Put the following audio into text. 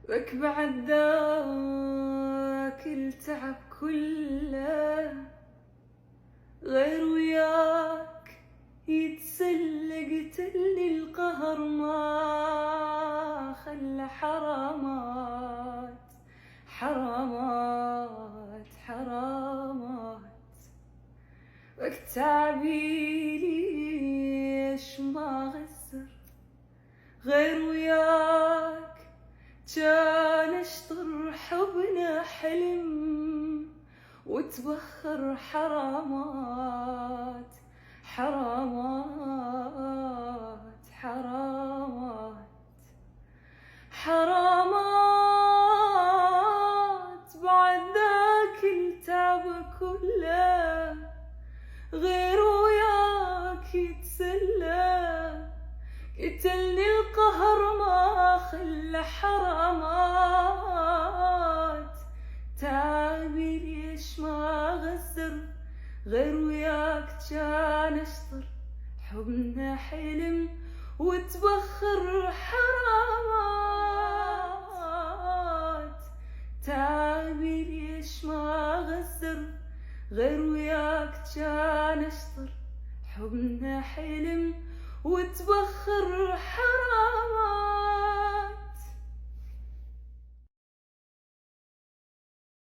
بك بعد ذاك التعب كله غير وياك يتسلى، قتلني القهر ما خلى حرامات حرامات حرامات. بك تعبي ليش ما غزر غير وياك كان اشطر حبنا حلم وتبخر حرامات حرامات حرامات حرامات. بعد ذاك التعب كله غير وياك يتسلى، قتلني القهر ما خلى حرامات. تعبي ليش ما غزر غير وياك كان اشطر حبنا حلم وتبخر حرامات. تعبي ليش ما غزر غير وياك كان اشطر حبنا حلم وتبخر حرامات.